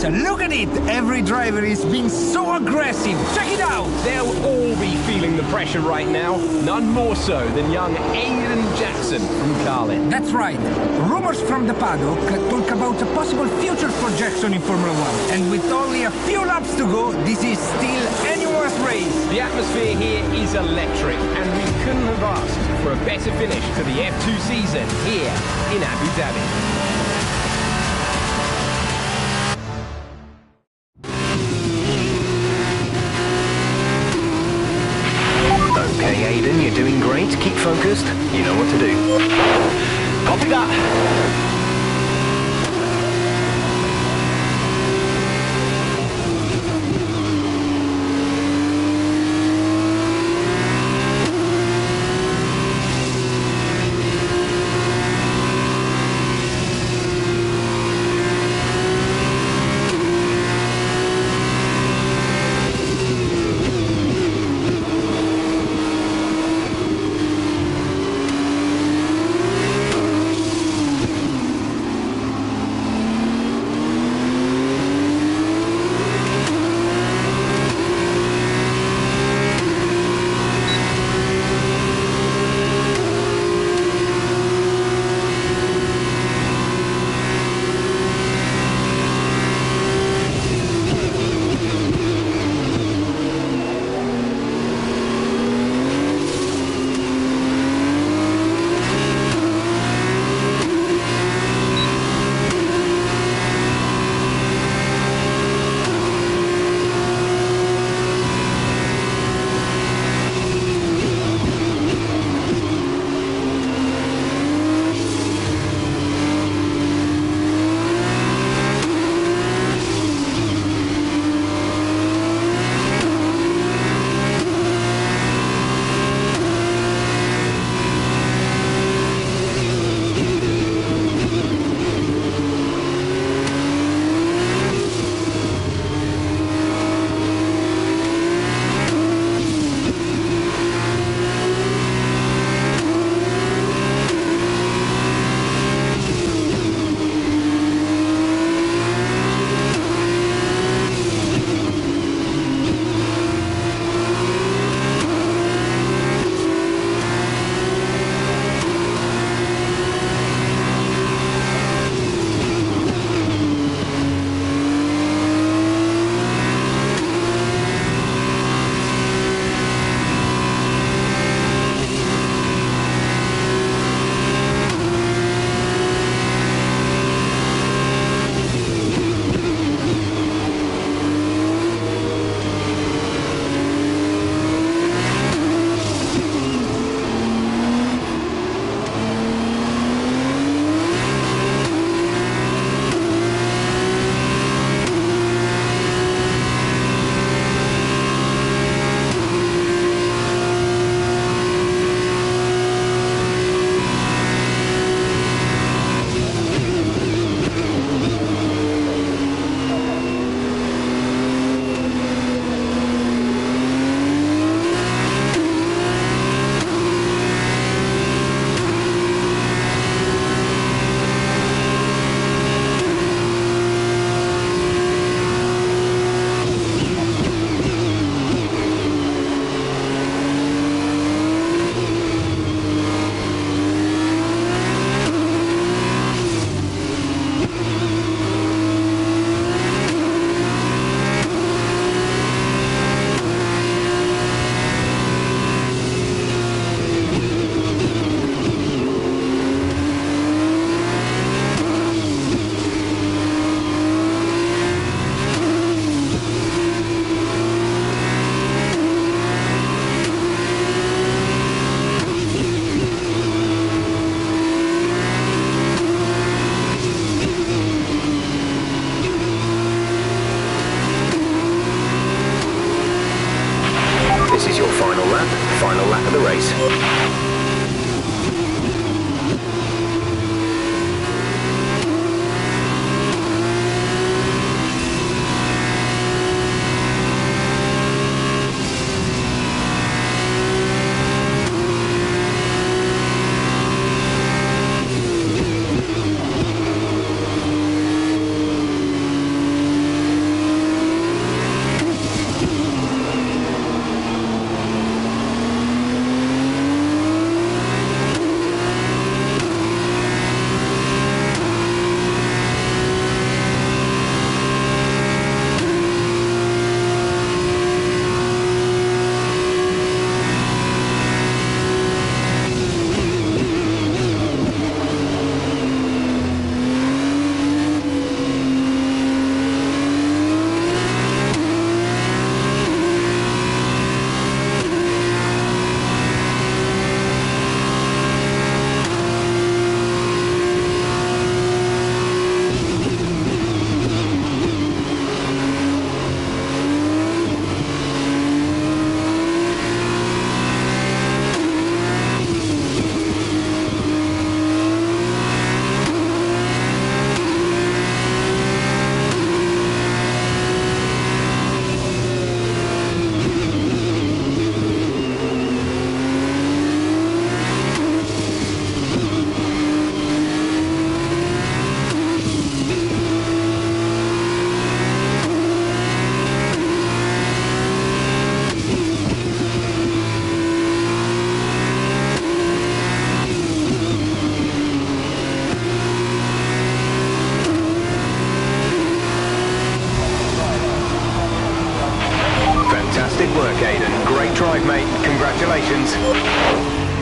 race. Look at it. Every driver is being so aggressive. Check it out. They'll all be feeling the pressure right now. None more so than young Eïden Jackson from Carlin. That's right. Rumors from the paddock talk about a possible future for Jackson in Formula 1. And with only a few laps to go, this is still anyone's race. The atmosphere here is electric, and we couldn't have asked for a better finish to the F2 season here in Abu Dhabi. Okay, Eïden, you're doing great. Keep focused. You know what to do. Copy that.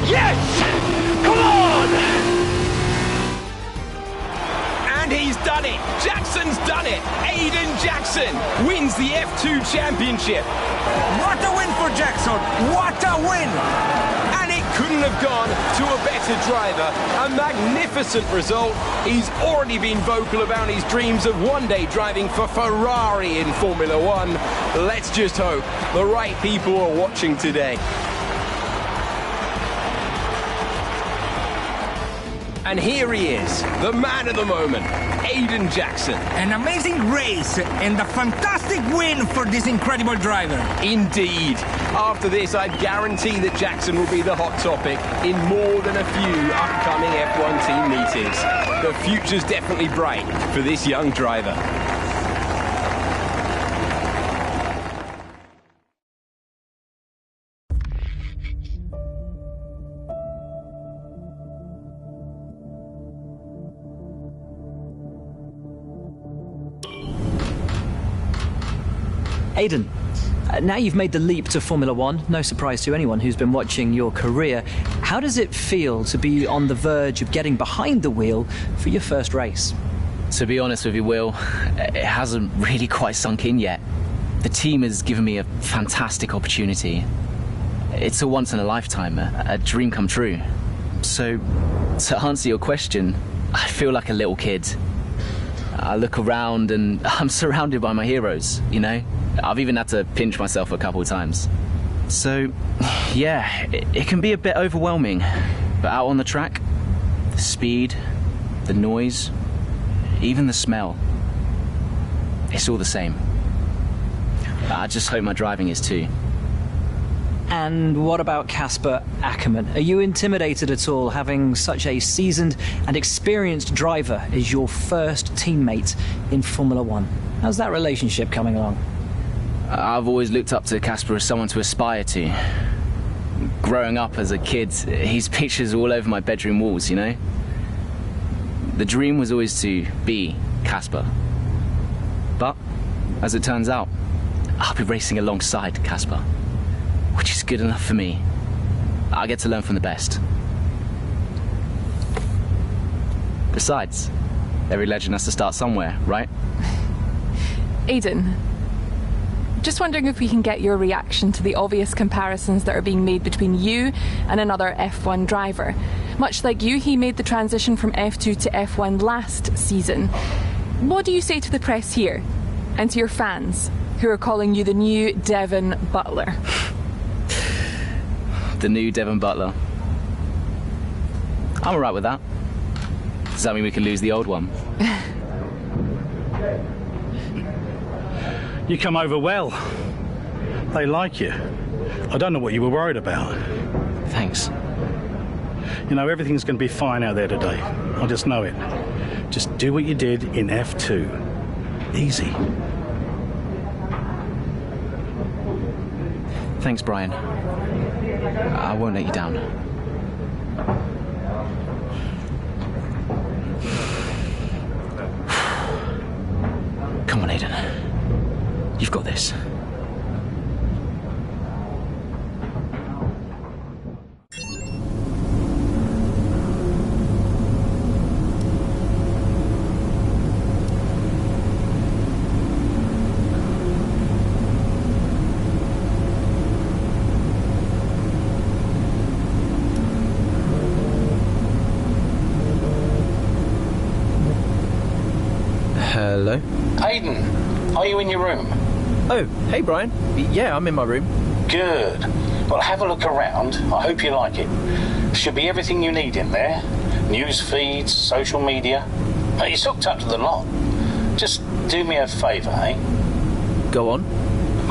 Yes! Come on! And he's done it! Jackson's done it! Aiden Jackson wins the F2 Championship! What a win for Jackson! What a win! And it couldn't have gone to a better driver. A magnificent result. He's already been vocal about his dreams of one day driving for Ferrari in Formula One. Let's just hope the right people are watching today. And here he is, the man of the moment, Aiden Jackson. An amazing race and a fantastic win for this incredible driver. Indeed. After this, I guarantee that Jackson will be the hot topic in more than a few upcoming F1 team meetings. The future's definitely bright for this young driver. Aiden, now you've made the leap to Formula One, no surprise to anyone who's been watching your career. How does it feel to be on the verge of getting behind the wheel for your first race? To be honest with you, Will, it hasn't really quite sunk in yet. The team has given me a fantastic opportunity. It's a once in a lifetime, a dream come true. So, to answer your question, I feel like a little kid. I look around and I'm surrounded by my heroes, you know? I've even had to pinch myself a couple of times. So, yeah, it can be a bit overwhelming. But out on the track, the speed, the noise, even the smell, it's all the same. I just hope my driving is too. And what about Casper Ackerman? Are you intimidated at all having such a seasoned and experienced driver as your first teammate in Formula One? How's that relationship coming along? I've always looked up to Casper as someone to aspire to. Growing up as a kid, his pictures all over my bedroom walls, you know? The dream was always to be Casper. But, as it turns out, I'll be racing alongside Casper, which is good enough for me. I get to learn from the best. Besides, every legend has to start somewhere, right? Aiden, just wondering if we can get your reaction to the obvious comparisons that are being made between you and another F1 driver. Much like you, he made the transition from F2 to F1 last season. What do you say to the press here, and to your fans, who are calling you the new Devon Butler? The new Devon Butler. I'm alright with that. Does that mean we can lose the old one? You come over well. They like you. I don't know what you were worried about. Thanks. You know, everything's going to be fine out there today. I just know it. Just do what you did in F2. Easy. Thanks, Brian. I won't let you down. Come on, Aiden. You've got this. Hello? Aiden, are you in your room? Oh, hey Brian. Yeah, I'm in my room. Good. Well, have a look around. I hope you like it. Should be everything you need in there. News feeds, social media. It's hooked up to the lot. Just do me a favour, eh? Go on.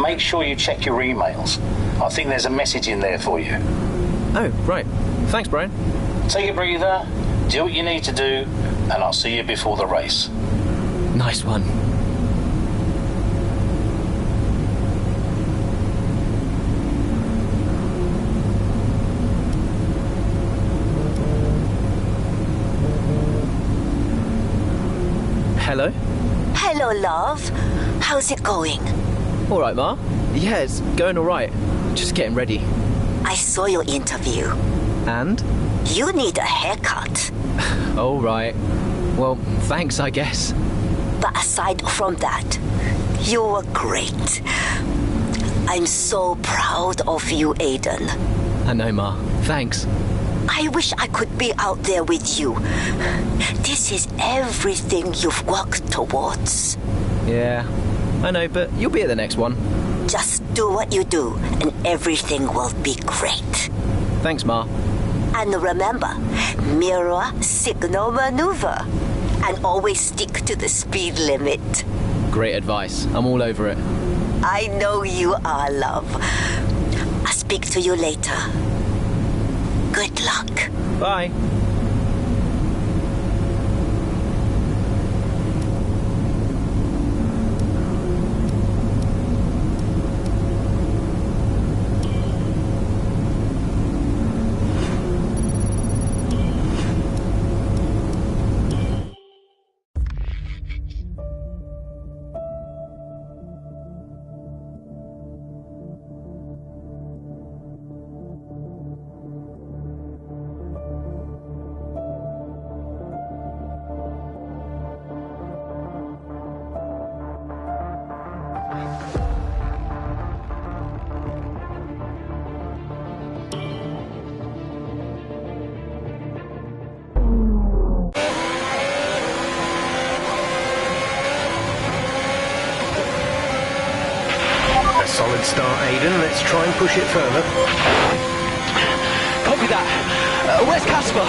Make sure you check your emails. I think there's a message in there for you. Oh, right. Thanks, Brian. Take a breather, do what you need to do, and I'll see you before the race. Nice one. Hello? Hello, love. How's it going? All right, Ma. Yeah, it's going all right. Just getting ready. I saw your interview. And? You need a haircut. Oh, right. Well, thanks, I guess. But aside from that, you were great. I'm so proud of you, Aiden. I know, Ma. Thanks. I wish I could be out there with you. This is everything you've worked towards. Yeah, I know, but you'll be at the next one. Just do what you do, and everything will be great. Thanks, Ma. And remember, mirror, signal, maneuver. And always stick to the speed limit. Great advice. I'm all over it. I know you are, love. I'll speak to you later. Good luck. Bye. Solid start, Aiden. Let's try and push it further. Copy that. Where's Casper?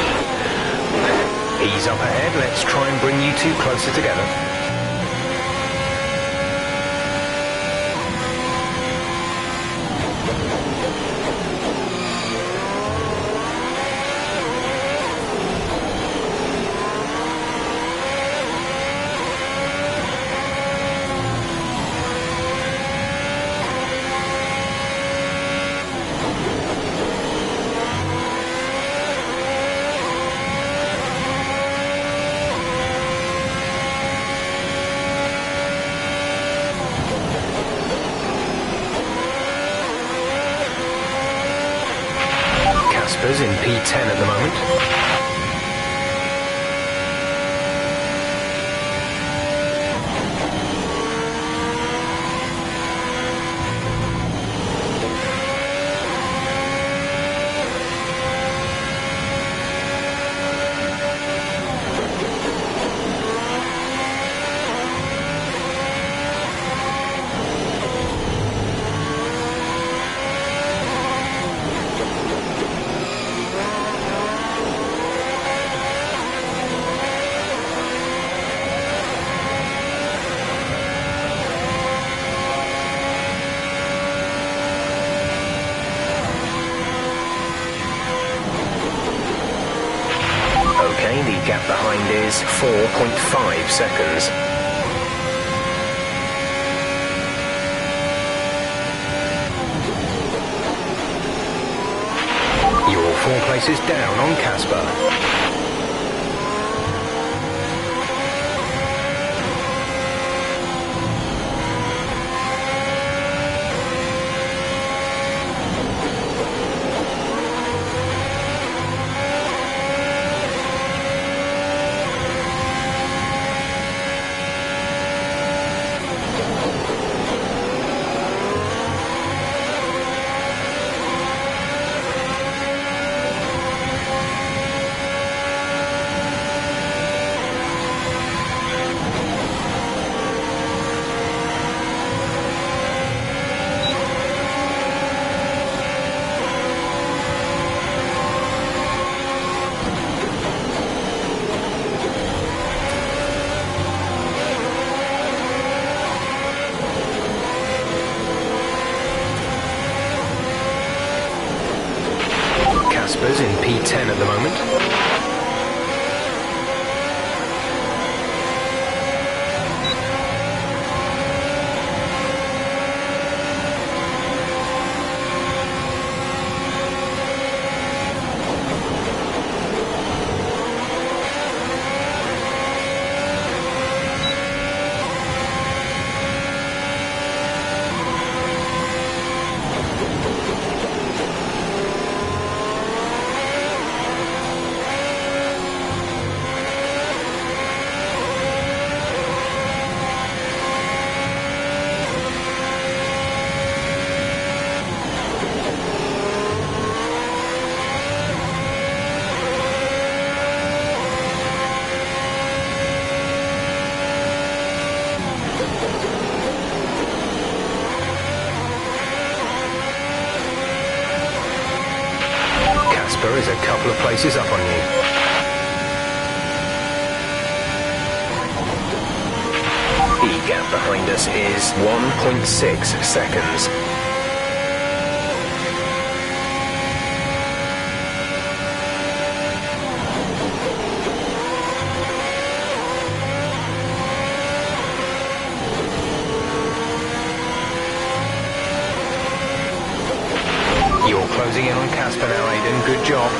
He's up ahead. Let's try and bring you two closer together. Casper's in P10 at the moment. Okay, the gap behind is 4.5 seconds. You're 4 places down on Casper. Casper's in P10 at the moment. Casper is a couple of places up on you. The gap behind us is 1.6 seconds. You're closing in on Casper now, Aiden. Good job.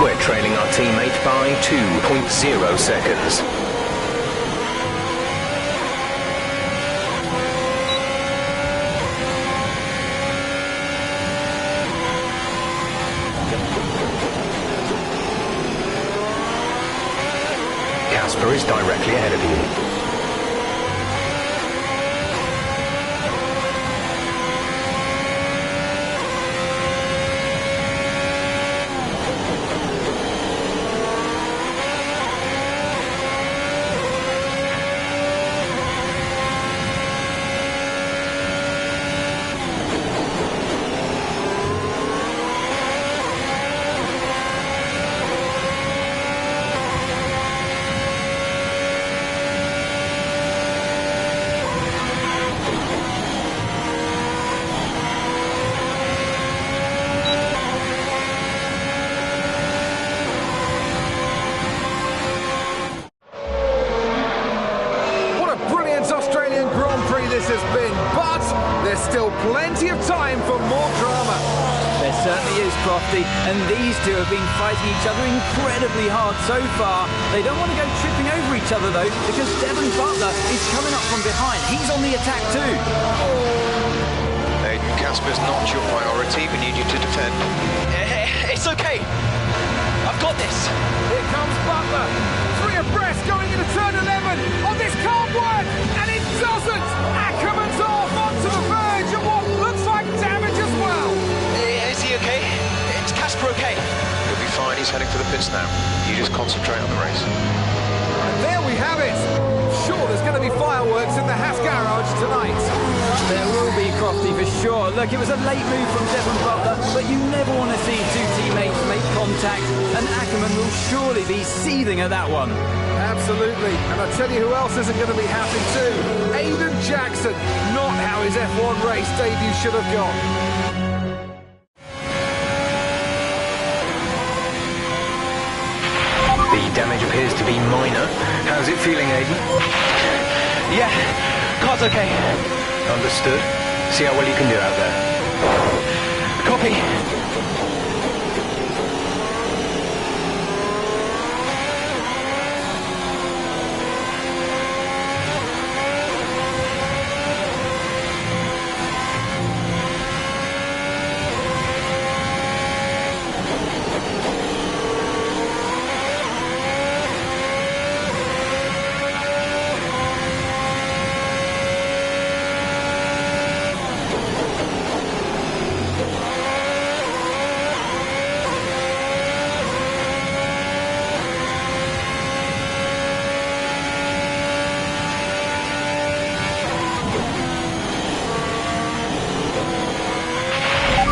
We're trailing our teammate by 2.0 seconds. Casper is directly ahead of you. Has been, but there's still plenty of time for more drama. There certainly is, Crofty, and these two have been fighting each other incredibly hard so far. They don't want to go tripping over each other though, because Devon Butler is coming up from behind. He's on the attack too. Aiden, Casper's not your priority. We need you to defend. It's okay. I've got this. Here comes Butler. 3 abreast going into turn 11. Oh, this can't work, and it doesn't. Ackerman's off onto the verge of what looks like damage as well. Is he okay? Is Casper okay? He'll be fine. He's heading for the pits now. You just concentrate on the race. And there we have it. Sure, there's going to be fireworks in the Haas garage tonight. There will be, Crofty, for sure. Look, it was a late move from Devon Butler, but you never want to see two teammates make contact, and Ackerman will surely be seething at that one. Absolutely, and I tell you who else isn't going to be happy too. Eïden Jackson, not how his F1 race debut should have gone. The damage appears to be minor. How's it feeling, Aiden? Yeah, car's okay. Understood. See how well you can do out there. Copy.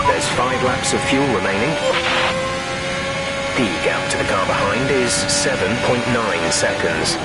There's 5 laps of fuel remaining. The gap to the car behind is 7.9 seconds.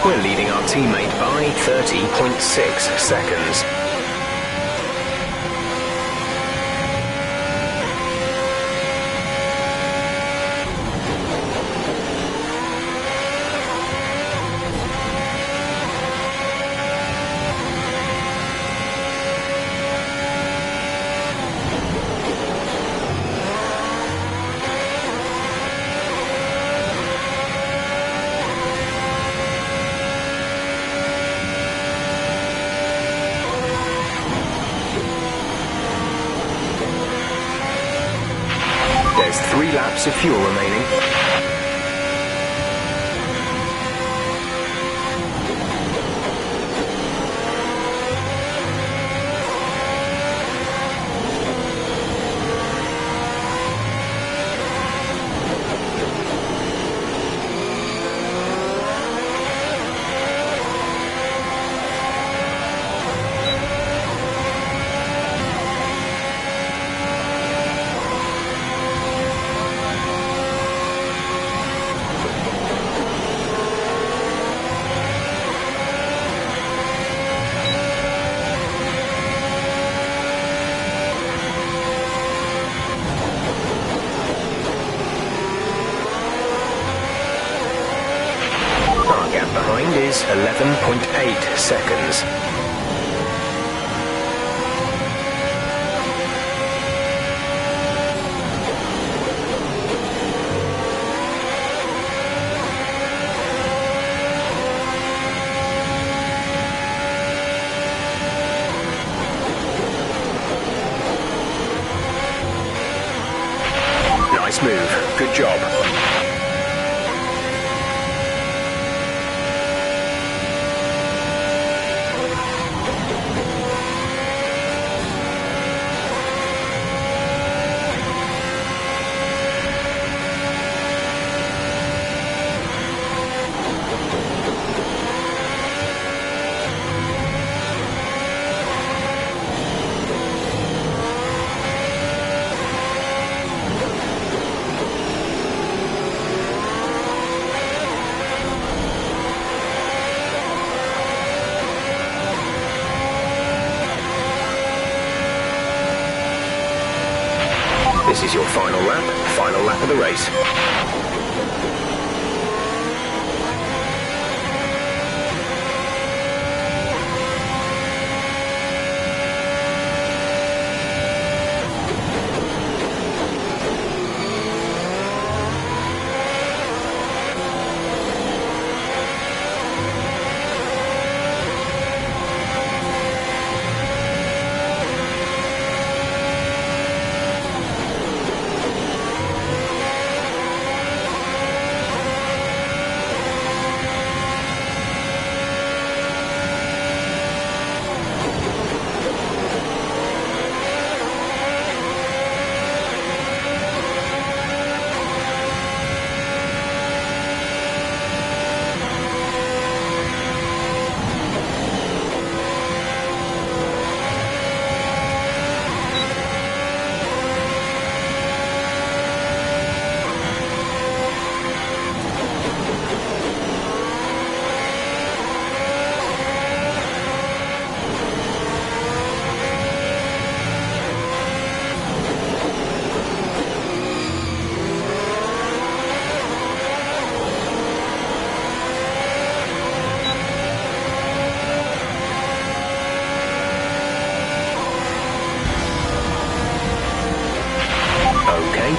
We're leading our teammate by 30.6 seconds. There's 3 laps of fuel remaining. Behind is 11.8 seconds. Nice move. Good job. This is your final lap of the race.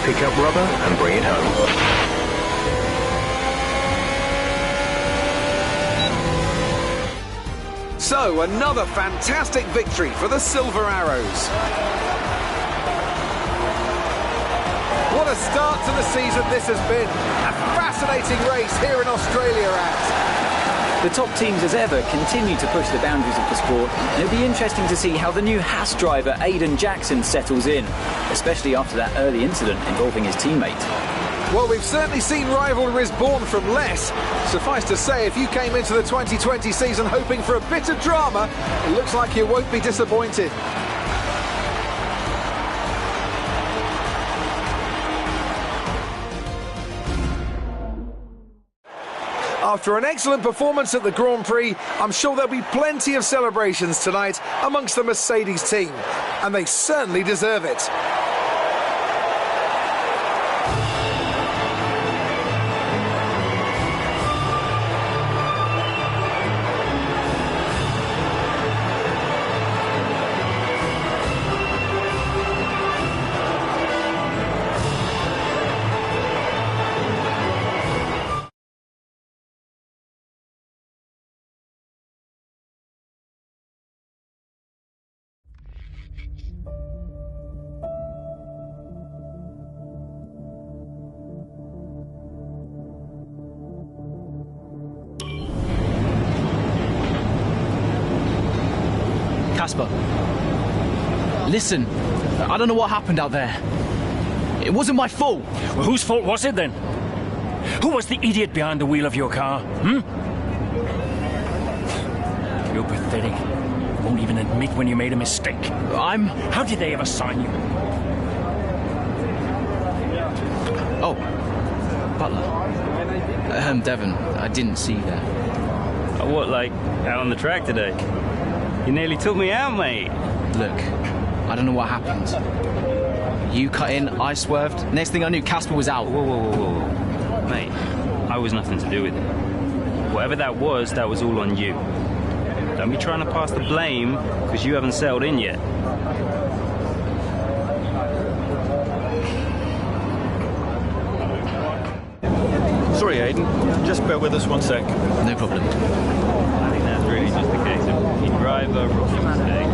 Pick up rubber and bring it home. So, another fantastic victory for the Silver Arrows. What a start to the season this has been. A fascinating race here in Australia The top teams as ever continue to push the boundaries of the sport, and it'll be interesting to see how the new Haas driver Eïden Jackson settles in, especially after that early incident involving his teammate. Well, we've certainly seen rivalries born from less. Suffice to say, if you came into the 2020 season hoping for a bit of drama, it looks like you won't be disappointed. After an excellent performance at the Grand Prix, I'm sure there'll be plenty of celebrations tonight amongst the Mercedes team, and they certainly deserve it. Casper, listen, I don't know what happened out there. It wasn't my fault. Well, whose fault was it then? Who was the idiot behind the wheel of your car? You're pathetic. You won't even admit when you made a mistake. How did they ever sign you? Oh, Butler. Devon, I didn't see you there. Oh, what, like, out on the track today? You nearly took me out, mate. Look, I don't know what happened. You cut in, I swerved. Next thing I knew, Casper was out. Whoa. Mate, I was nothing to do with it. Whatever that was all on you. Don't be trying to pass the blame, because you haven't settled in yet. Sorry, Aiden. Just bear with us one sec. No problem. I think that's really just a case of rookie driver, rookie mistake.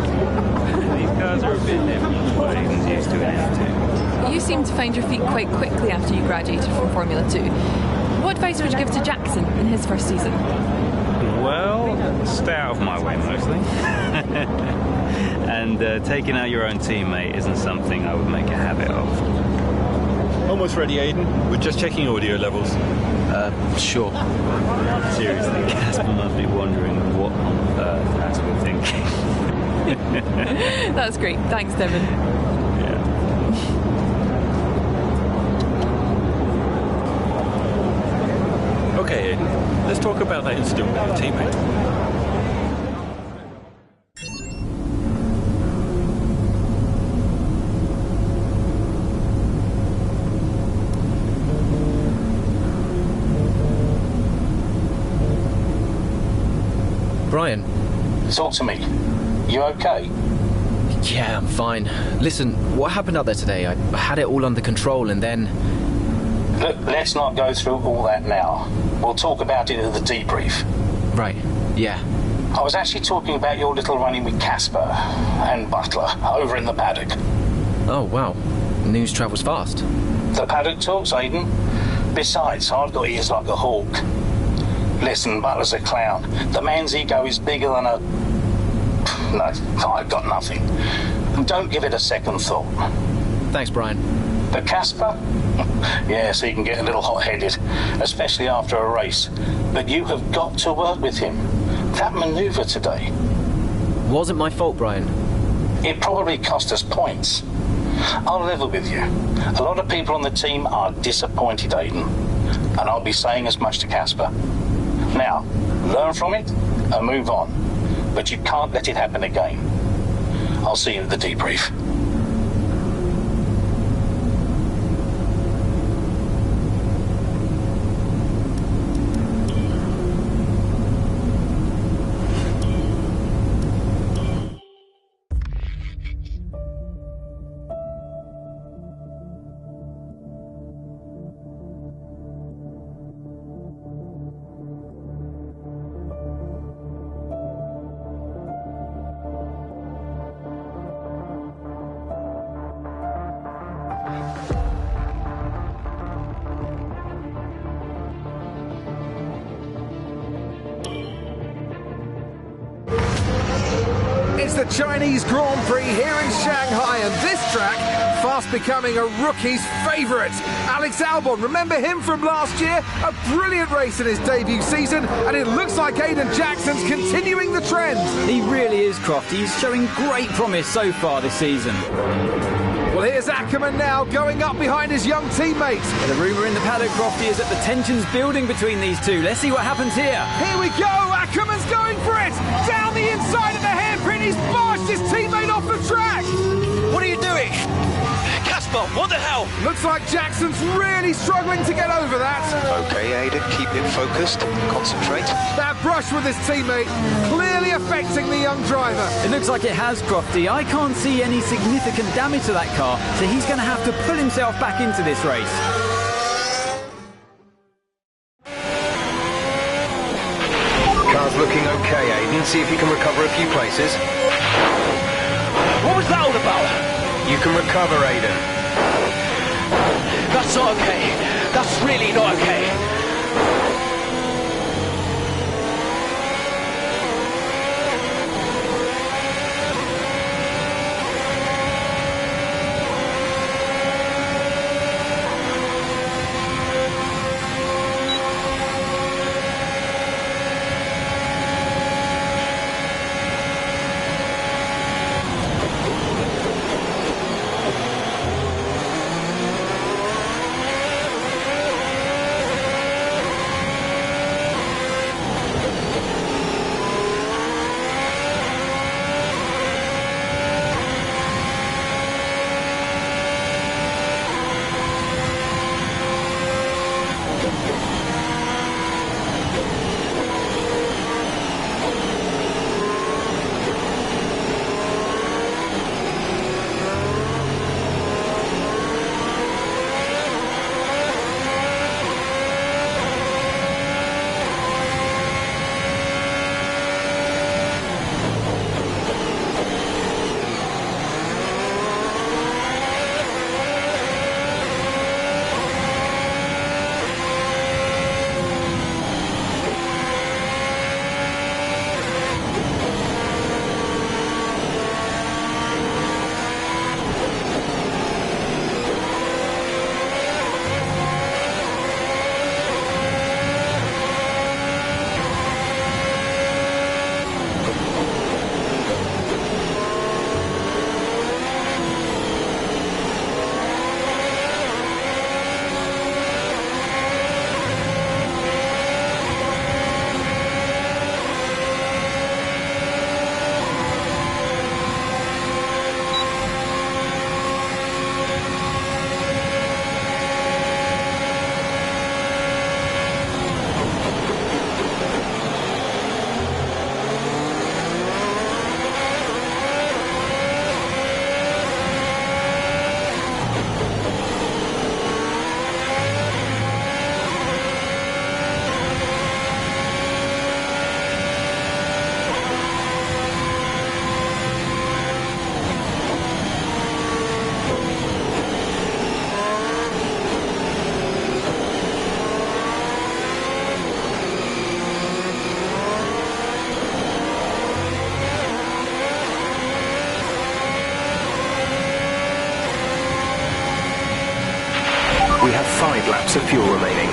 These cars are a bit different from what Aiden's used to in F2. You seem to find your feet quite quickly after you graduated from Formula 2. What advice would you give to Jackson in his first season? Well, stay out of my way mostly. And taking out your own teammate isn't something I would make a habit of. Almost ready, Aiden. We're just checking audio levels. Sure. Seriously, Casper must be wondering what on earth we're thinking. That's great. Thanks, Devon. Okay, Aiden. Let's talk about that incident with your teammate. Brian. Talk to me. You okay? Yeah, I'm fine. Listen, what happened out there today? I had it all under control and then... Look, let's not go through all that now. We'll talk about it at the debrief. Right, yeah. I was actually talking about your little run-in with Casper and Butler over in the paddock. Oh, wow. News travels fast. The paddock talks, Aiden. Besides, I've got ears like a hawk. Listen, Butler's a clown. The man's ego is bigger than a... No, I've got nothing. Don't give it a second thought. Thanks, Brian. But Casper? Yes, he can get a little hot-headed, especially after a race. But you have got to work with him. That manoeuvre today... Wasn't my fault, Brian. It probably cost us points. I'll level with you. A lot of people on the team are disappointed, Aiden. And I'll be saying as much to Casper. Now, learn from it and move on. But you can't let it happen again. I'll see you at the debrief. It's the Chinese Grand Prix here in Shanghai, and this track fast becoming a rookie's favourite. Alex Albon, remember him from last year? A brilliant race in his debut season, and it looks like Eiden Jackson's continuing the trend. He really is, Croft. He's showing great promise so far this season. Well, here's Ackerman now, going up behind his young teammate. The rumour in the paddock, Crofty, is that the tension's building between these two. Let's see what happens here. Here we go, Ackerman's going for it! Down the inside of the hairpin, he's barged his teammate off the track! What are you doing? Casper, what the hell? Looks like Jackson's really struggling to get over that. Okay, Aiden, keep it focused, concentrate. That brush with his teammate clearly affecting the young driver. It looks like it has, Crofty. I can't see any significant damage to that car, so he's going to have to pull himself back into this race. Car's looking okay, Aiden. See if you can recover a few places. What was that all about? You can recover, Aiden. That's not okay. That's really not okay. We have 5 laps of fuel remaining.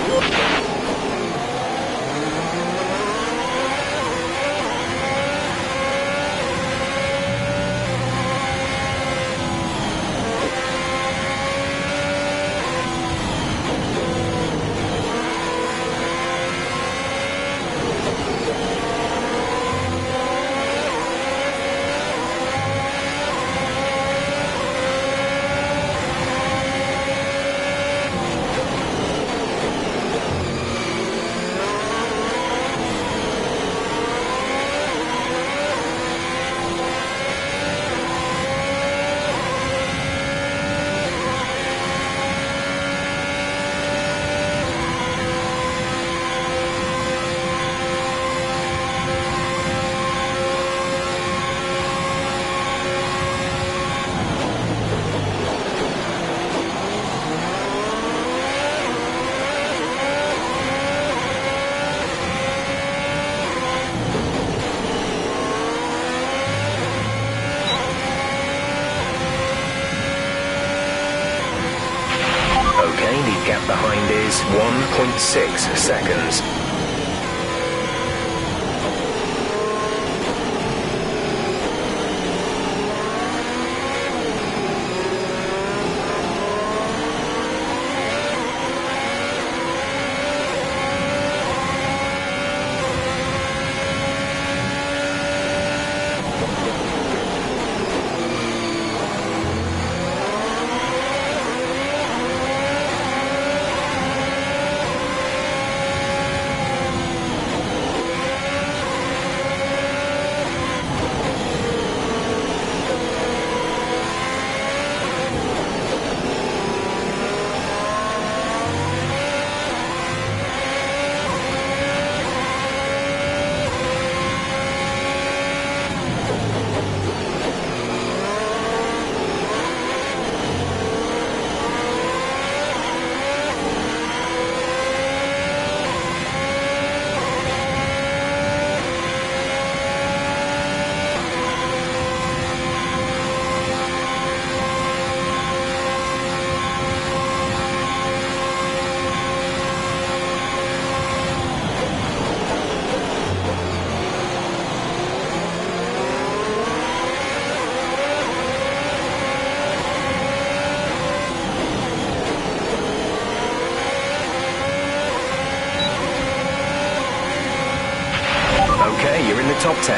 Okay, the gap behind is 1.6 seconds. top 10.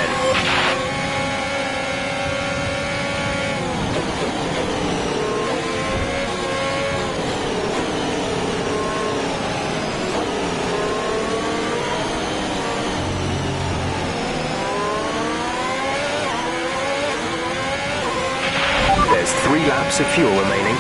There's 3 laps of fuel remaining.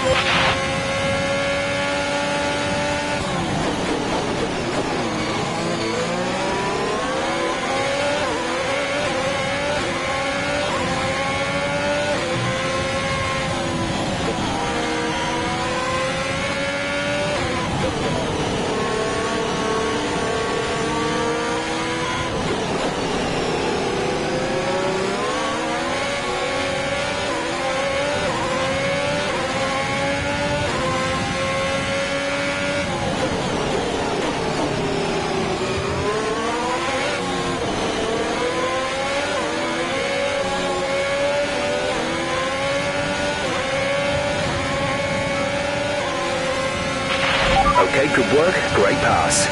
Okay, good work. Great pass.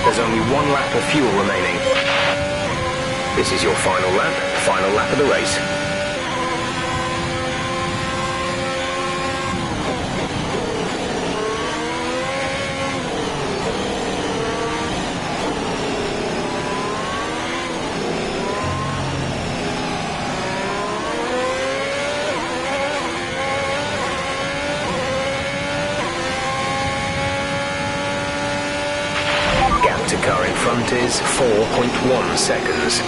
There's only 1 lap of fuel remaining. This is your final lap of the race. The car in front is 4.1 seconds.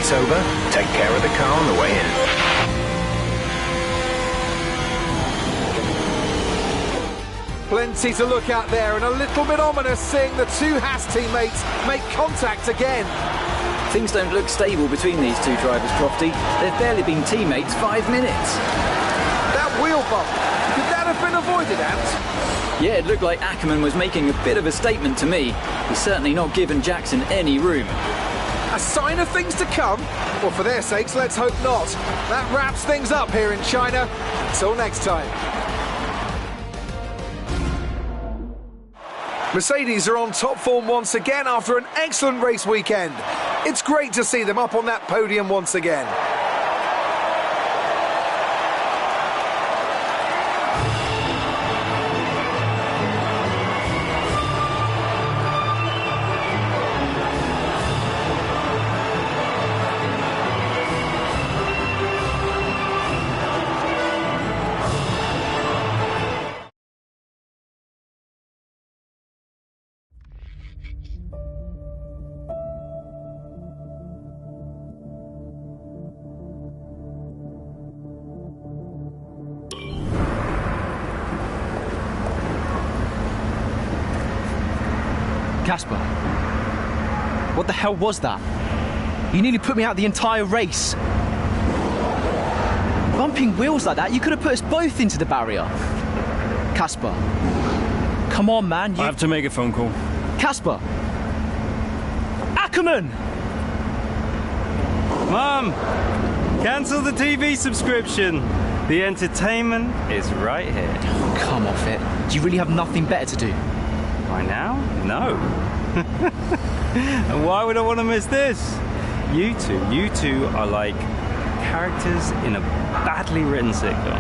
Over, take care of the car on the way in. Plenty to look at there, and a little bit ominous seeing the two Haas teammates make contact again. Things don't look stable between these two drivers, Crofty. They've barely been teammates 5 minutes. That wheel bump, could that have been avoided, Ant? Yeah, it looked like Ackerman was making a bit of a statement to me. He's certainly not given Jackson any room. A sign of things to come? Well, for their sakes, let's hope not. That wraps things up here in China. Until next time. Mercedes are on top form once again after an excellent race weekend. It's great to see them up on that podium once again. Casper, what the hell was that? You nearly put me out the entire race. Bumping wheels like that, you could have put us both into the barrier. Casper, come on, man. I have to make a phone call. Casper! Ackerman! Mum, cancel the TV subscription. The entertainment is right here. Oh, come off it. Do you really have nothing better to do? By now? No. And why would I want to miss this? You two are like characters in a badly written sitcom.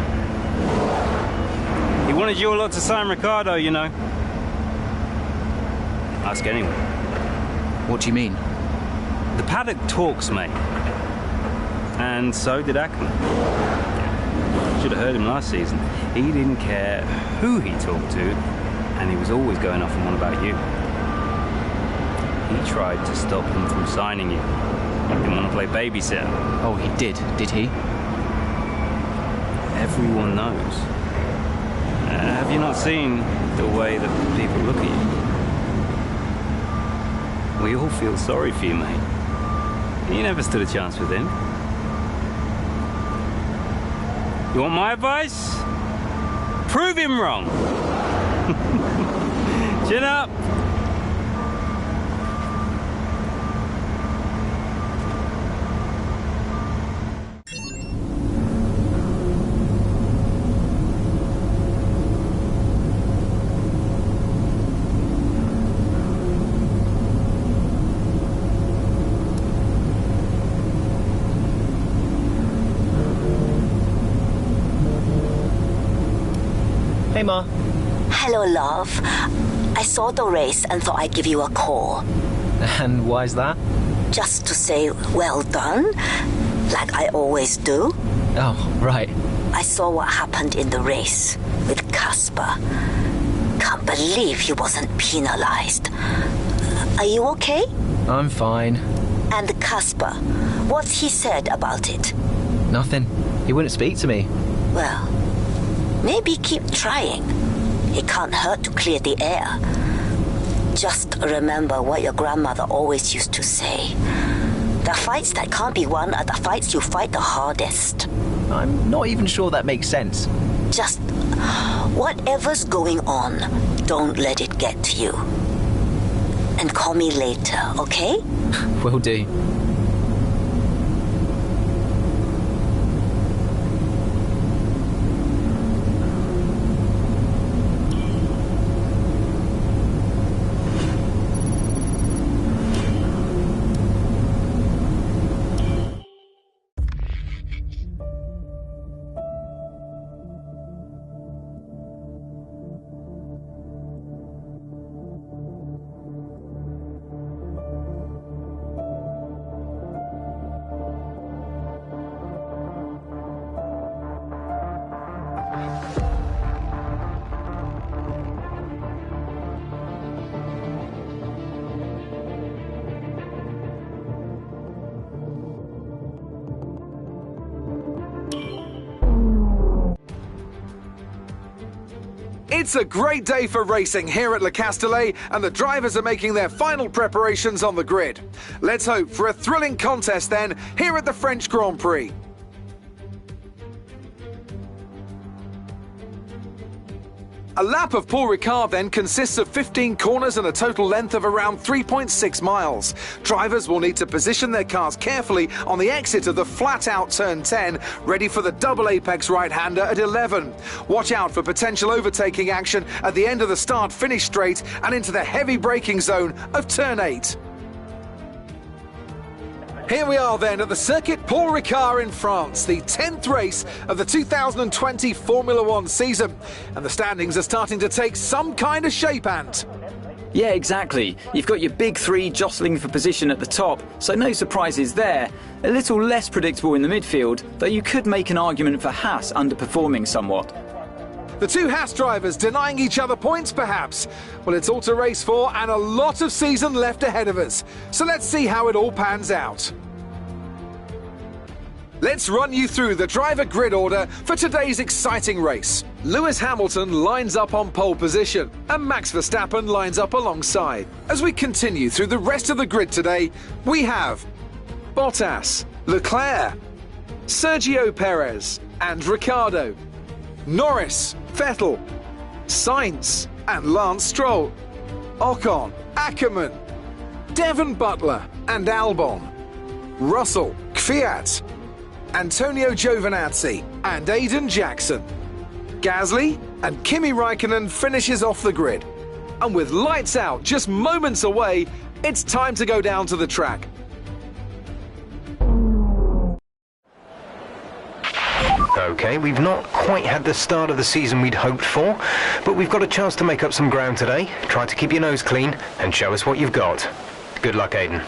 He wanted you all lot to sign Ricardo, you know. Ask anyone. What do you mean? The paddock talks, mate. And so did Ackerman. Should have heard him last season. He didn't care who he talked to, and he was always going off and on about you. He tried to stop them from signing you. He didn't want to play babysitter. Oh, he did he? Everyone knows. Have you not seen the way that people look at you? We all feel sorry for you, mate. You never stood a chance with him. You want my advice? Prove him wrong. Chin up. Hey, Ma. Hello, love. I saw the race and thought I'd give you a call. And why's that? Just to say well done, like I always do. Oh, right. I saw what happened in the race with Casper. Can't believe he wasn't penalized. Are you okay? I'm fine. And Casper, what's he said about it? Nothing. He wouldn't speak to me. Well, maybe keep trying. It can't hurt to clear the air. Just remember what your grandmother always used to say. The fights that can't be won are the fights you fight the hardest. I'm not even sure that makes sense. Just whatever's going on, don't let it get to you. And call me later, okay? Will do. It's a great day for racing here at Le Castellet, and the drivers are making their final preparations on the grid. Let's hope for a thrilling contest then here at the French Grand Prix. A lap of Paul Ricard then consists of 15 corners and a total length of around 3.6 miles. Drivers will need to position their cars carefully on the exit of the flat-out turn 10, ready for the double apex right-hander at 11. Watch out for potential overtaking action at the end of the start-finish straight and into the heavy braking zone of turn 8. Here we are then at the circuit Paul Ricard in France, the 10th race of the 2020 Formula 1 season. And the standings are starting to take some kind of shape, Ant. Yeah, exactly. You've got your big three jostling for position at the top, so no surprises there. A little less predictable in the midfield, though you could make an argument for Haas underperforming somewhat. The two Haas drivers denying each other points, perhaps? Well, it's all to race for and a lot of season left ahead of us. So let's see how it all pans out. Let's run you through the driver grid order for today's exciting race. Lewis Hamilton lines up on pole position and Max Verstappen lines up alongside. As we continue through the rest of the grid today, we have Bottas, Leclerc, Sergio Perez and Ricciardo, Norris, Vettel, Sainz and Lance Stroll, Ocon, Ackermann, Devon Butler and Albon, Russell, Kvyat, Antonio Giovinazzi and Eïden Jackson. Gasly and Kimi Räikkönen finishes off the grid. And with lights out just moments away, it's time to go down to the track. Okay, we've not quite had the start of the season we'd hoped for, but we've got a chance to make up some ground today. Try to keep your nose clean and show us what you've got. Good luck, Aiden.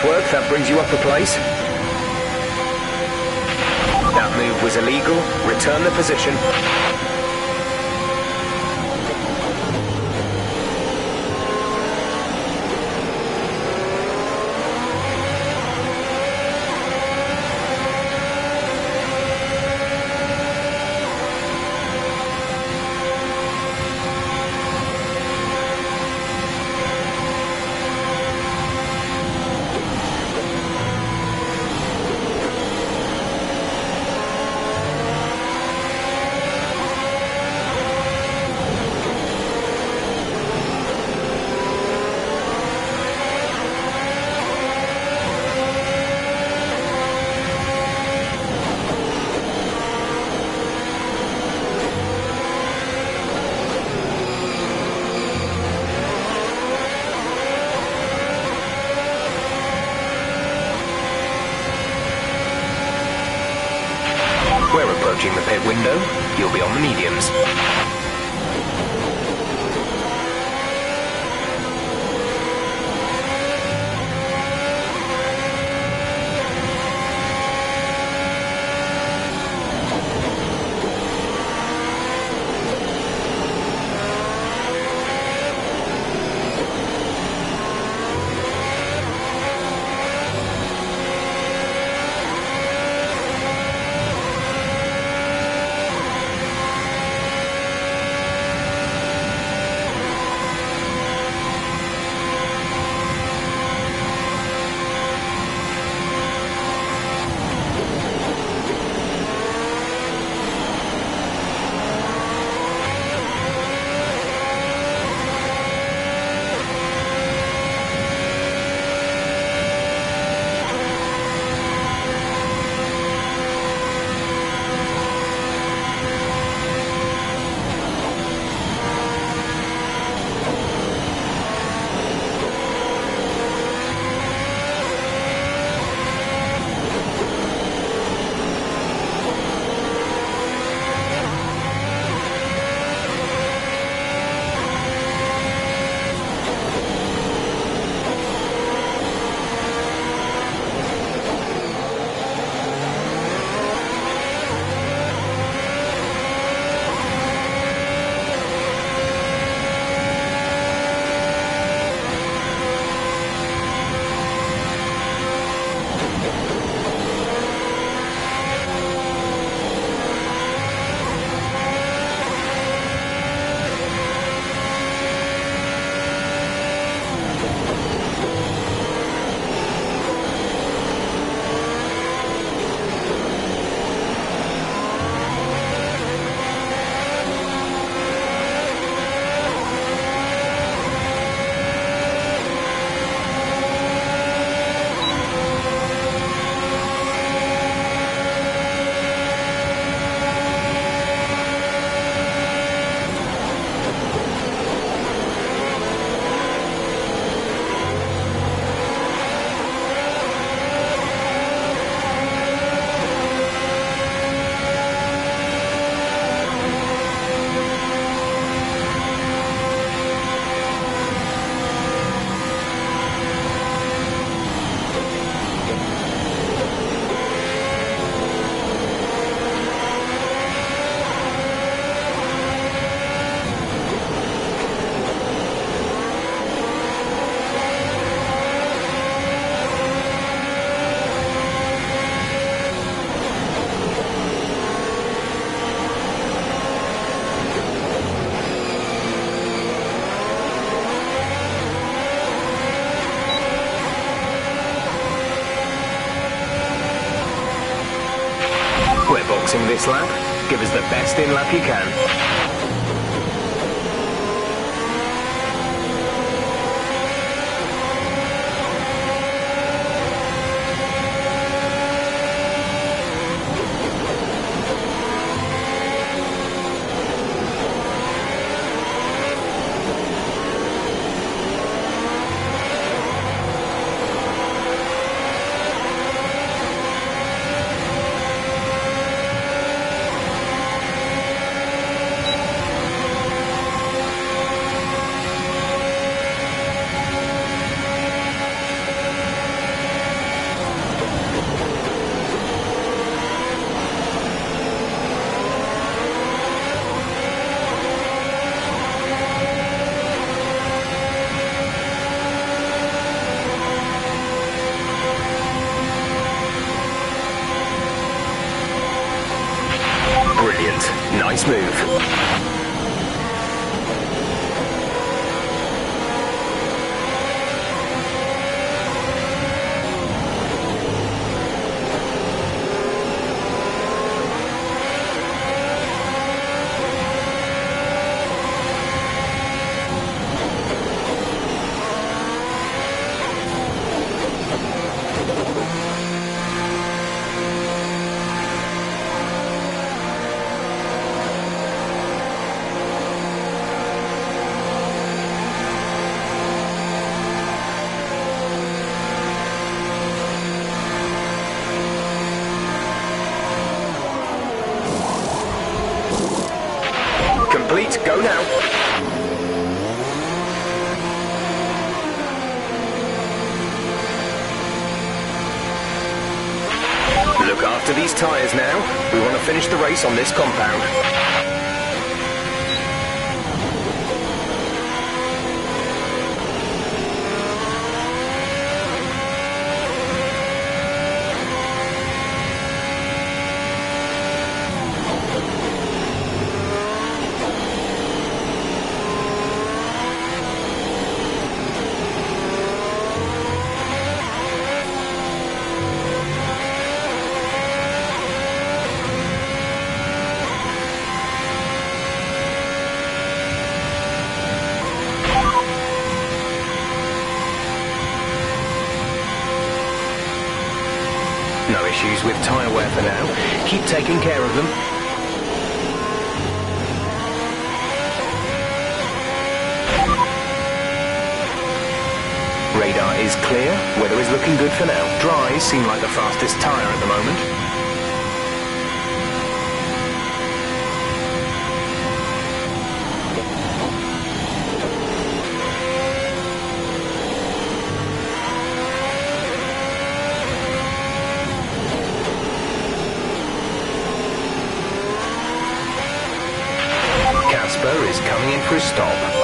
Work, that brings you up a place. That move was illegal. Return the position. approaching the pit window, you'll be on the mediums. Boxing this lap, give us the best in lap you can. Nice move. Right, go now. Look after these tyres now. We want to finish the race on this compound. No issues with tyre wear for now. Keep taking care of them. Radar is clear. Weather is looking good for now. Dries seem like the fastest tyre at the moment. Is coming in for a stop.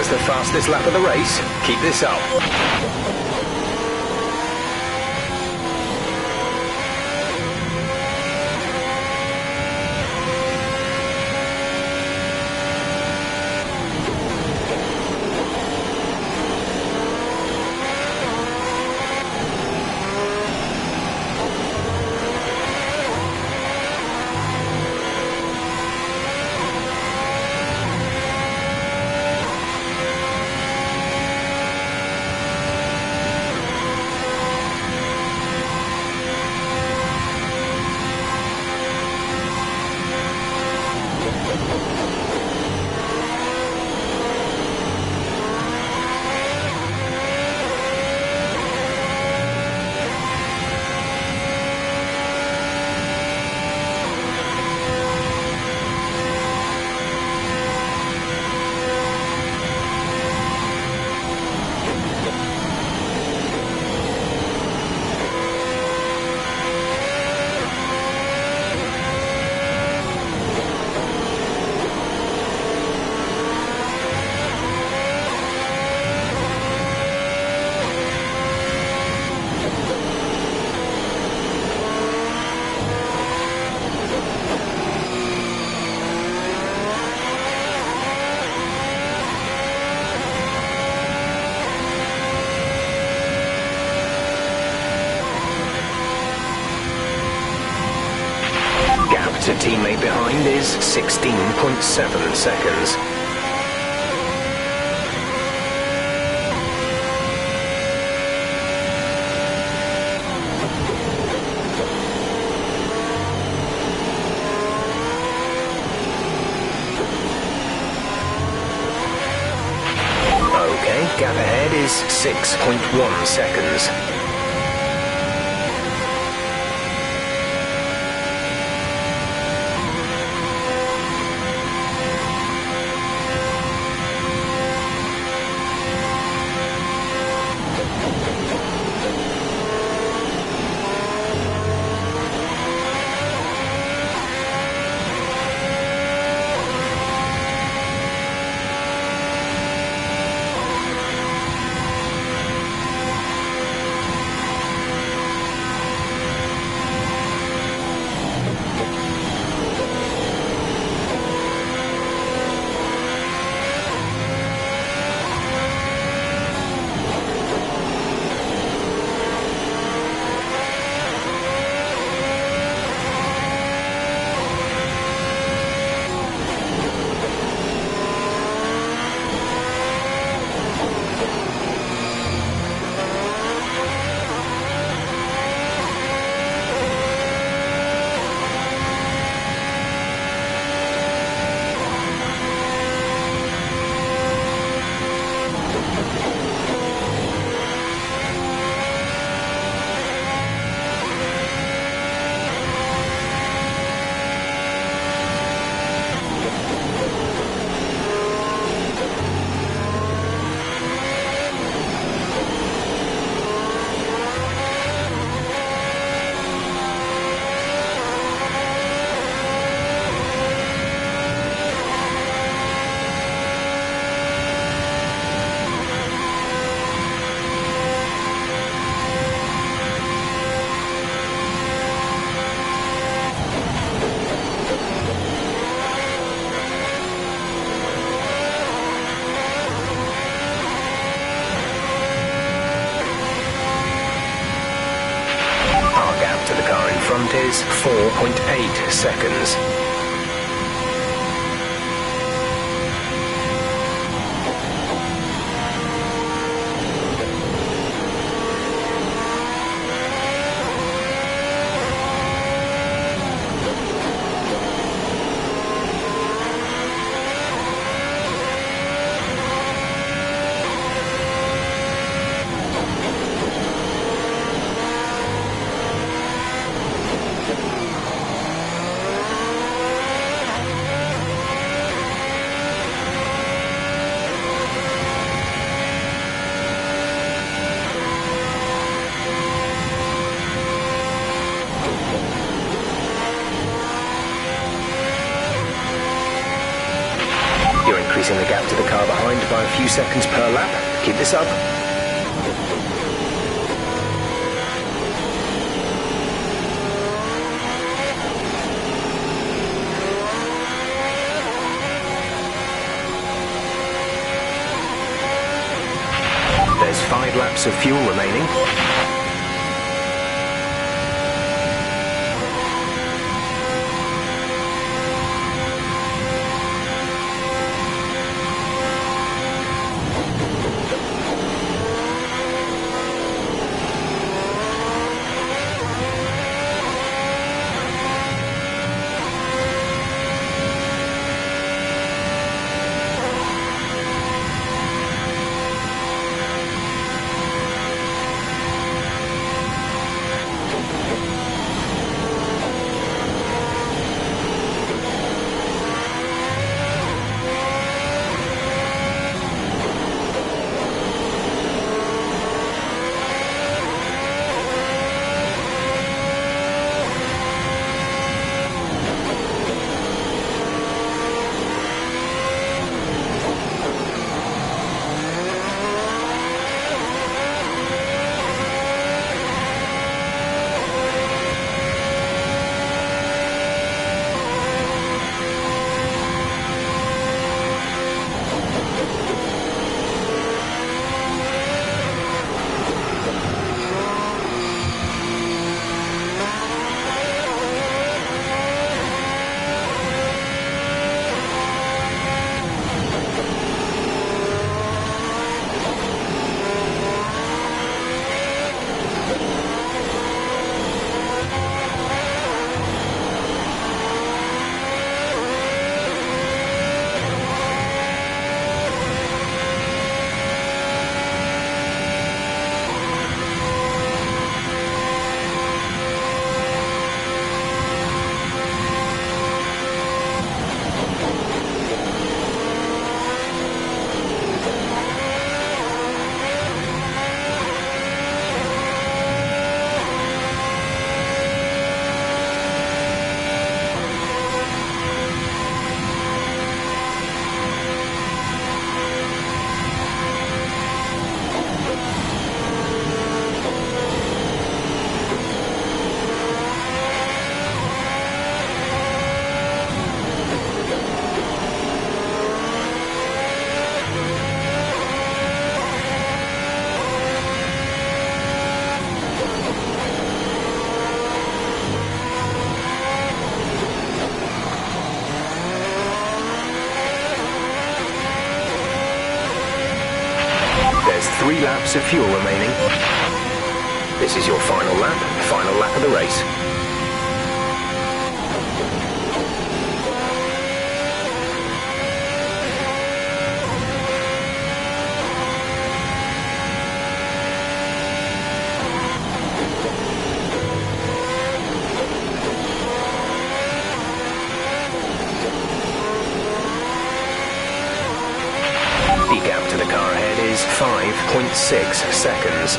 The fastest lap of the race. Keep this up. teammate behind is 16.7 seconds. Okay, gap ahead is 6.1 seconds. Front is 4.8 seconds. Increasing the gap to the car behind by a few seconds per lap. Keep this up. There's 5 laps of fuel remaining. There's 3 laps of fuel remaining. This is your final lap of the race. The gap to the car ahead is 5.6 seconds.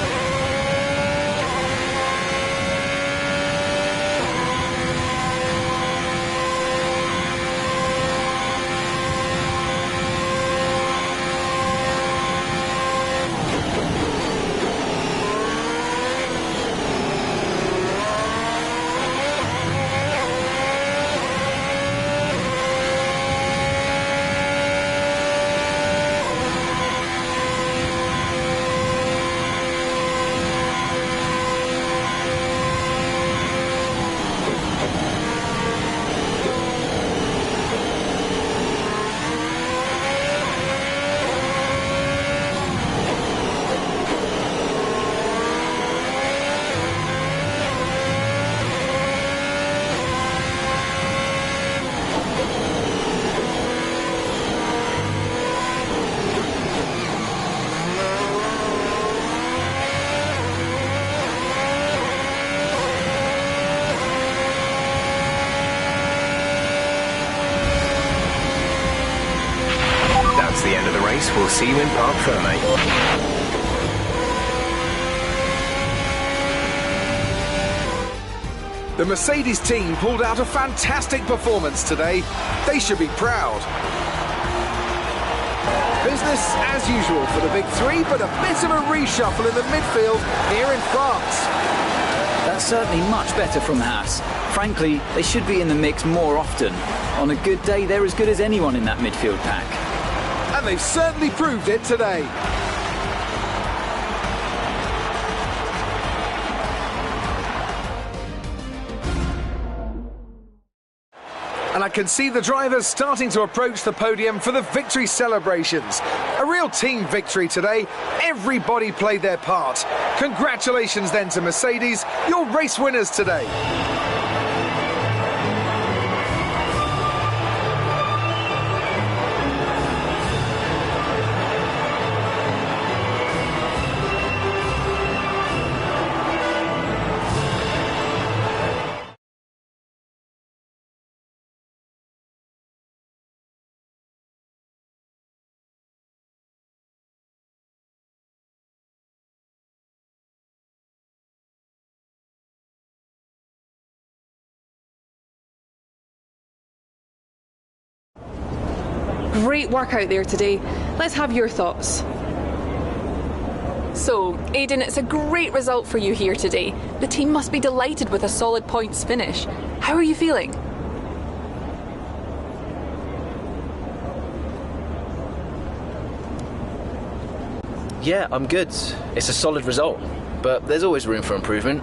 That's the end of the race. We'll see you in Parc Fermé. The Mercedes team pulled out a fantastic performance today. They should be proud. Business as usual for the big three, but a bit of a reshuffle in the midfield here in France. That's certainly much better from Haas. Frankly, they should be in the mix more often. On a good day, they're as good as anyone in that midfield pack. And they've certainly proved it today. And I can see the drivers starting to approach the podium for the victory celebrations. A real team victory today. Everybody played their part. Congratulations then to Mercedes, your race winners today. Great work out there today. Let's have your thoughts. So, Aiden, it's a great result for you here today. The team must be delighted with a solid points finish. How are you feeling? Yeah, I'm good. It's a solid result, but there's always room for improvement.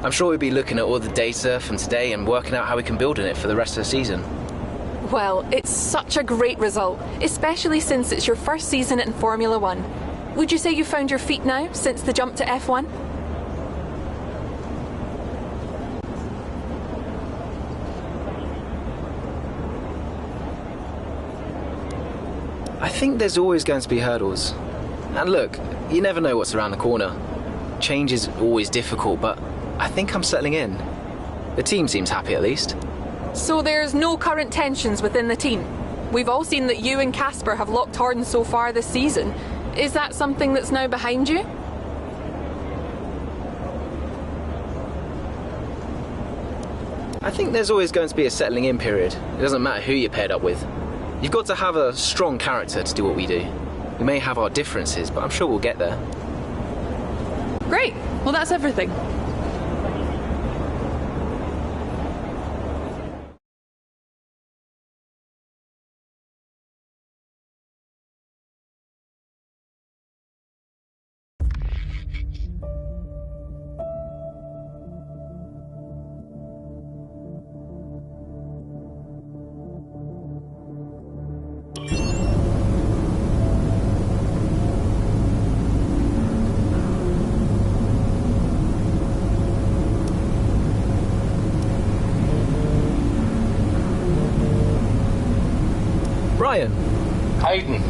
I'm sure we'll be looking at all the data from today and working out how we can build on it for the rest of the season. Well, it's such a great result, especially since it's your first season in Formula 1. Would you say you found your feet now since the jump to F1? I think there's always going to be hurdles. And look, you never know what's around the corner. Change is always difficult, but I think I'm settling in. The team seems happy at least. So there's no current tensions within the team. We've all seen that you and Casper have locked horns so far this season. Is that something that's now behind you? I think there's always going to be a settling in period. It doesn't matter who you're paired up with. You've got to have a strong character to do what we do. We may have our differences, but I'm sure we'll get there. Great. Well, that's everything. Brian. Aiden,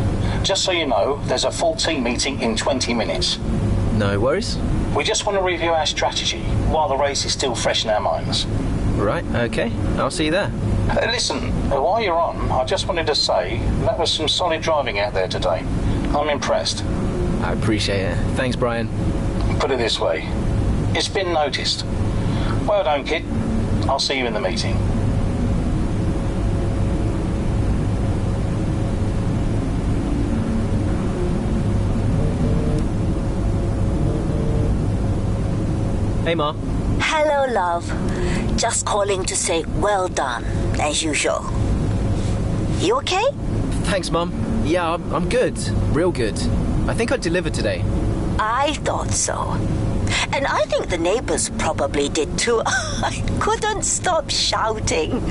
just so you know, there's a full team meeting in 20 minutes. No worries. We just want to review our strategy while the race is still fresh in our minds. Right, okay. I'll see you there. Listen, while you're on, I just wanted to say that was some solid driving out there today. I'm impressed. I appreciate it. Thanks, Brian. Put it this way, it's been noticed. Well done, kid. I'll see you in the meeting. Hey, Ma. Hello, love. Just calling to say well done, as usual. You okay? Thanks, Mum. Yeah, I'm good. Real good. I think I delivered today. I thought so. And I think the neighbors probably did too. I couldn't stop shouting.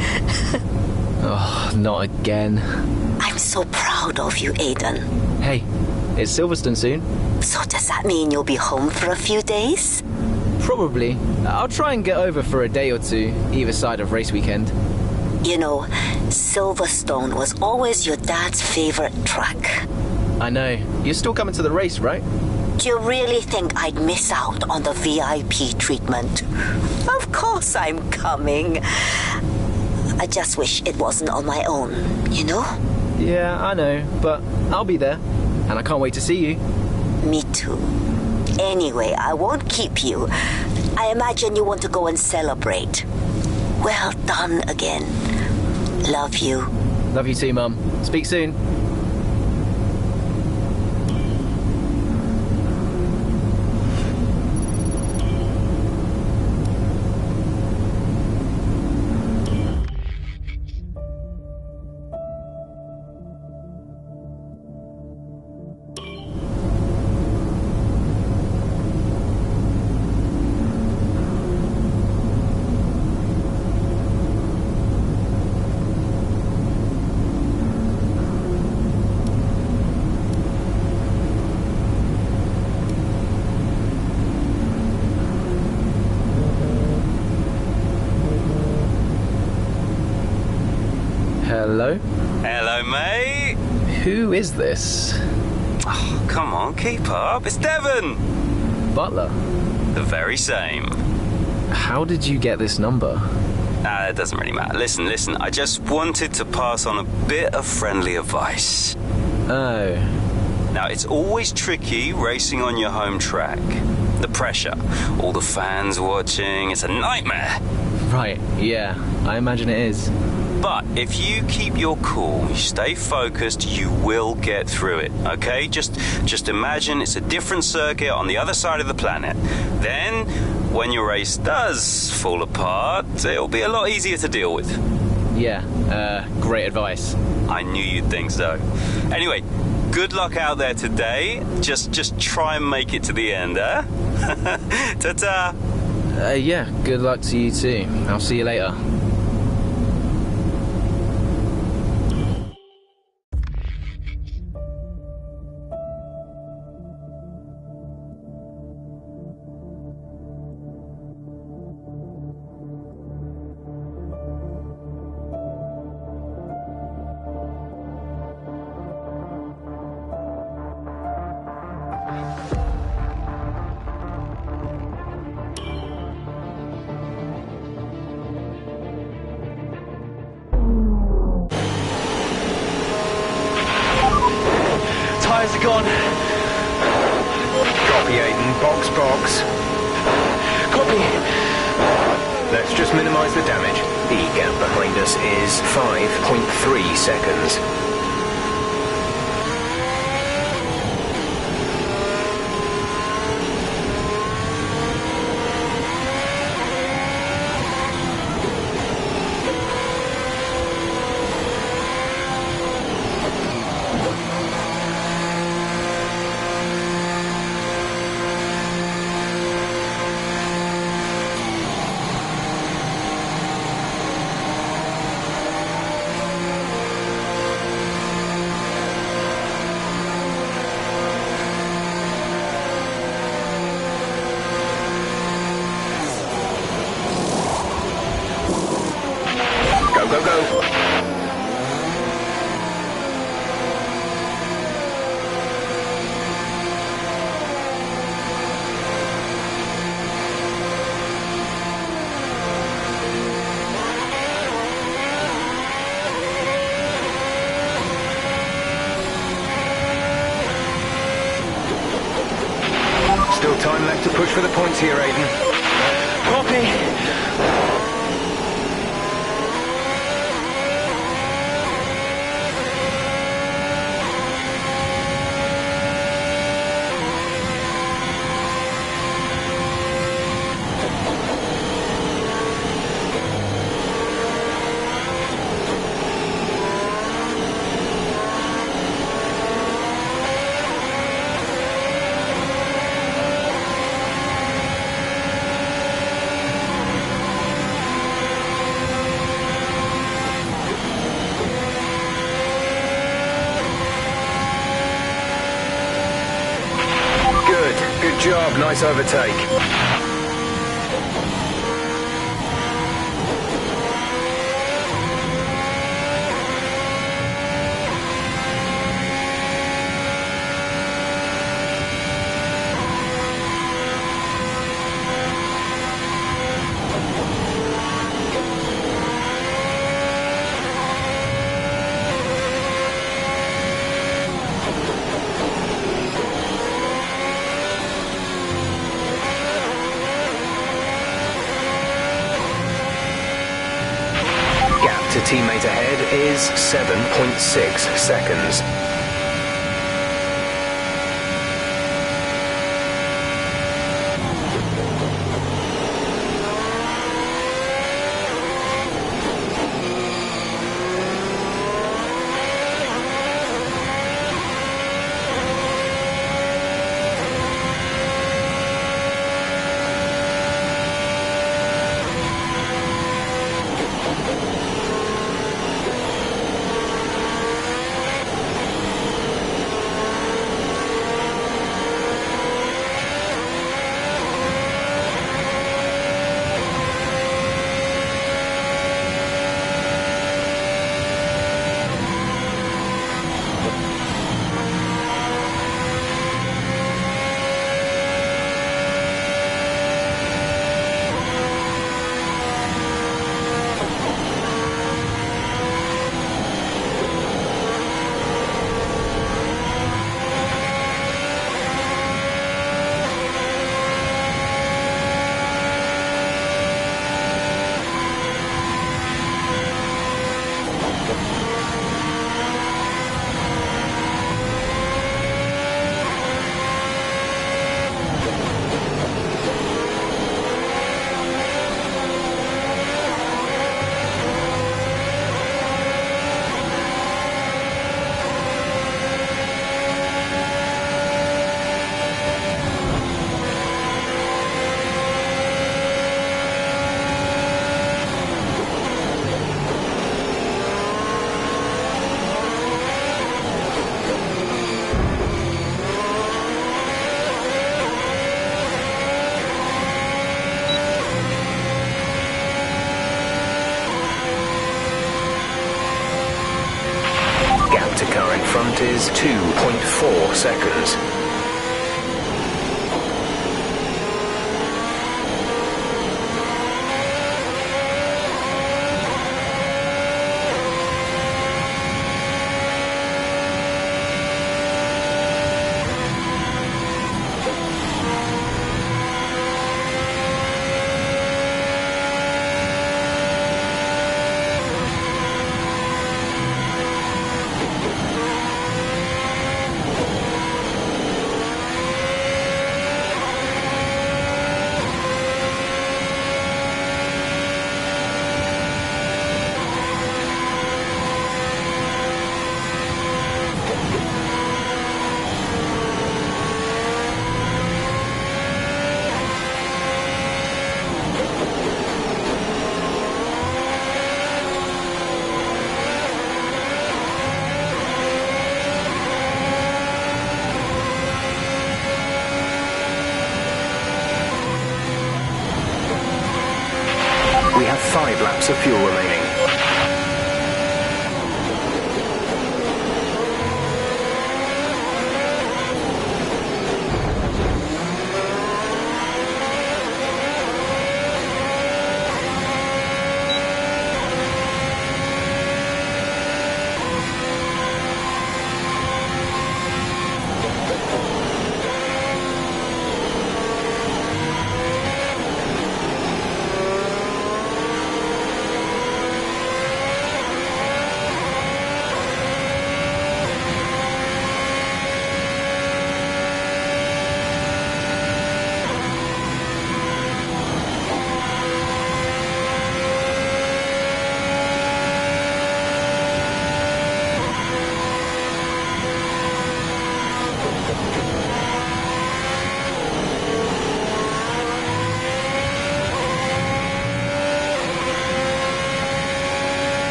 Oh, not again. I'm so proud of you, Aiden. Hey, it's Silverstone soon. So does that mean you'll be home for a few days? Probably. I'll try and get over for a day or two, either side of race weekend. You know, Silverstone was always your dad's favorite track. I know. You're still coming to the race, right? Do you really think I'd miss out on the VIP treatment? Of course I'm coming. I just wish it wasn't on my own, you know? Yeah, I know, but I'll be there. And I can't wait to see you. Me too. Anyway, I won't keep you. I imagine you want to go and celebrate. Well done again. Love you. Love you too, Mum. Speak soon. Hello? Hello, mate. Who is this? Oh, come on, keep up. It's Devon. Butler? The very same. How did you get this number? It doesn't really matter. Listen. I just wanted to pass on a bit of friendly advice. Oh. Now, it's always tricky racing on your home track. The pressure, all the fans watching, it's a nightmare. Right, yeah, I imagine it is. But if you keep your cool, you stay focused, you will get through it, okay? Just imagine it's a different circuit on the other side of the planet. Then, when your race does fall apart, it'll be a lot easier to deal with. Yeah, great advice. I knew you'd think so. Anyway, good luck out there today. Just try and make it to the end, huh? Ta-ta! Yeah, good luck to you too. I'll see you later. Tyres are gone. Copy, Aiden. Box. Copy. Let's just minimise the damage. The gap behind us is 5.3 seconds. time left to push for the points here, Aiden. Copy. Good job, nice overtake. To teammate ahead is 7.6 seconds. Car in front is 2.4 seconds. We have 5 laps of fuel remaining.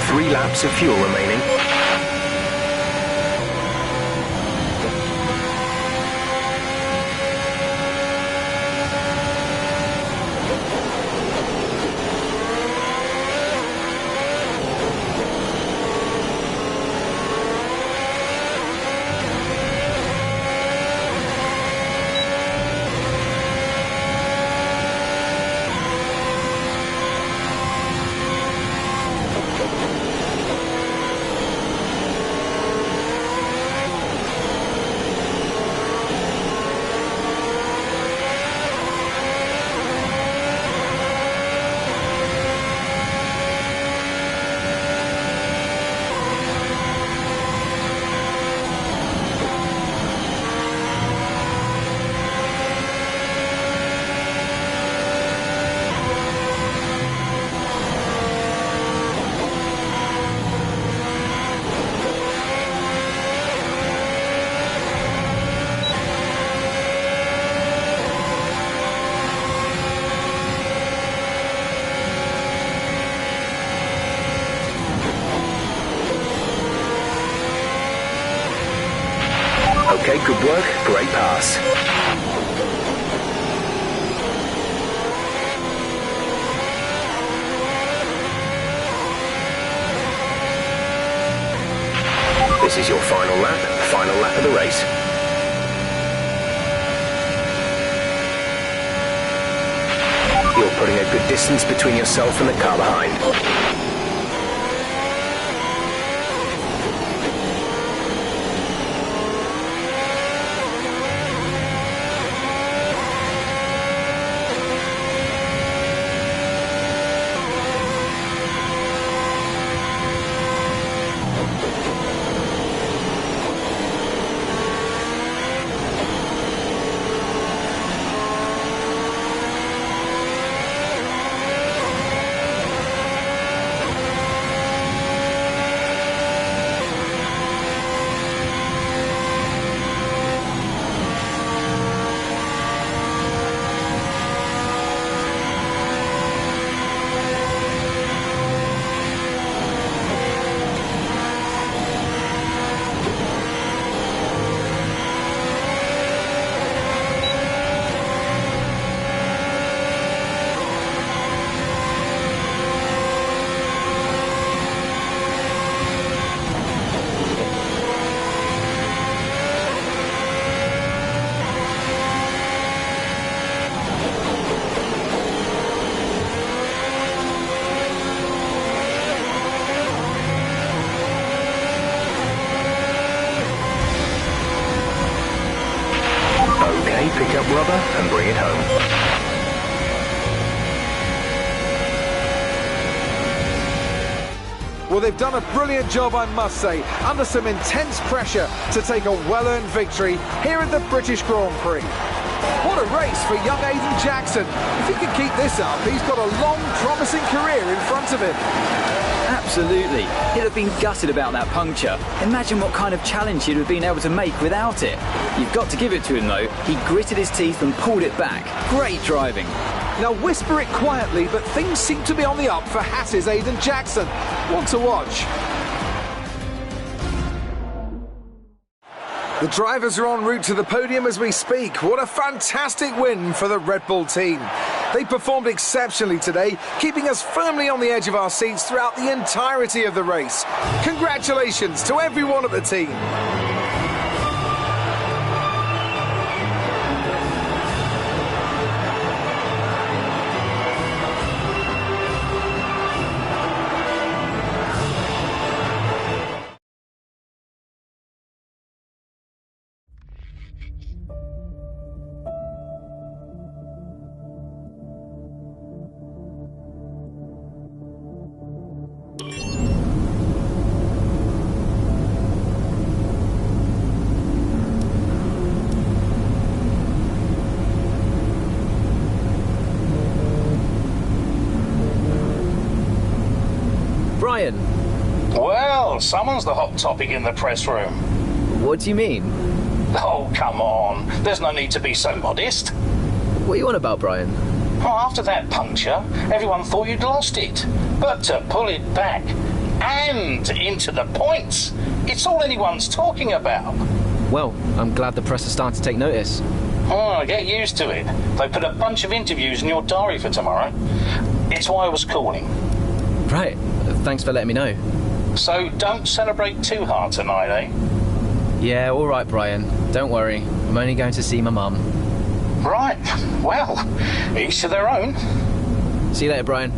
3 laps of fuel remaining. Okay, good work. Great pass. This is your final lap of the race. You're putting a good distance between yourself and the car behind. Pick up rubber and bring it home. Well, they've done a brilliant job, I must say, under some intense pressure to take a well-earned victory here at the British Grand Prix. What a race for young Eïdena Джексон. If he can keep this up, he's got a long, promising career in front of him. Absolutely. He'd have been gutted about that puncture. Imagine what kind of challenge he'd have been able to make without it. You've got to give it to him, though. He gritted his teeth and pulled it back. Great driving. Now whisper it quietly, but things seem to be on the up for Haas's Eïdena Джексон. One to watch. The drivers are en route to the podium as we speak. What a fantastic win for the Red Bull team. They performed exceptionally today, keeping us firmly on the edge of our seats throughout the entirety of the race. Congratulations to everyone at the team. Well, someone's the hot topic in the press room. What do you mean? Oh, come on. There's no need to be so modest. What are you on about, Brian? Well, after that puncture, everyone thought you'd lost it. But to pull it back, And into the points. It's all anyone's talking about. Well, I'm glad the press are starting to take notice. Oh, get used to it. They put a bunch of interviews in your diary for tomorrow. It's why I was calling. Right. Thanks for letting me know. So don't celebrate too hard tonight, eh? Yeah, all right, Brian. Don't worry. I'm only going to see my mum. Right. Well, each to their own. See you later, Brian.